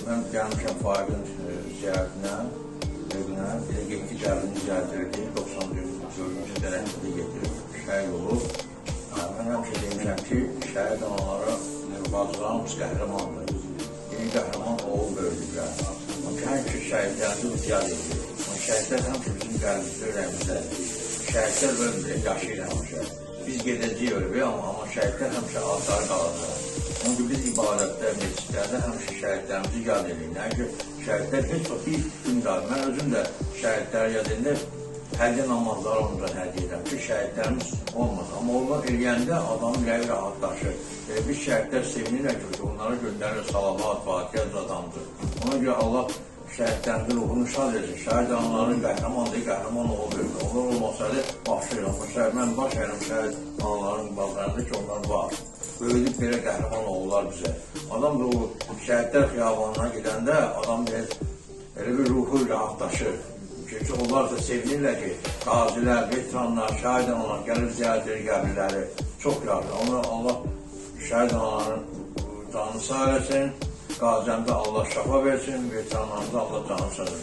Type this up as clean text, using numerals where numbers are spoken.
Mən gəlmişəm Faiqin ziyarətinə, evine, bir de geçti cəbrini ziyarətdirdi, 94-cü dərəcədə getirib, şəhid olub. Mən həmişə demirəm ki, şəhid analara, bacılarımız qəhrəmandır. Yeni qəhrəman oğul böyüdüblər. Çünki həmişə şəhidlərimizi yad edilir. Şəhidlər həmişə bizim qəlbimizdə, ürəyimizdədir. Şəhidlər ölmür, yaşayır həmişə. Biz gedəcəyik ölmür, amma şəhidlər həmişə adları qalacaq. Çünki biz ibadətdə, meclislərdə həmişə şəhidlərimizi yad edirik. Yəni ki, şəhidlər heç o bir gün qalır. Mən özüm də şəhidləri yad edində hədiyyə namazları ondan hədiyyə edirəm ki, şəhidlərimiz olmaz. Amma onlar eləyəndə adamın ürəyi rahatlaşır. Biz şəhidlər sevinirlər ki, onlara göndərir salavat, fatihə adamdır. Ona görə Allah şəhidlərimizin ruhunu şad edəcək. Şəhid anaların qəhrəmandır, qəhrəman olur. Onlar olmasaydı başlayıram. Mən baş əyirəm şəhid anaların bazarında ki, onlar var. Böyüdüb belə qəhrəman olurlar bizə. Adam da o şəhidlər xiyabanına gedəndə adam elə bir ruhu rahatlaşır. Çünki onlar da sevinirlər ki, qazilər, veteranlar, şəhid analar gəlir ziyarət edir qəbirləri. Çox yaxşı. Allah şəhid anaların canını sağ eləsin, qazəmdə Allah şəfa versin, veteranlarımıza Allah canını sağ eləsin.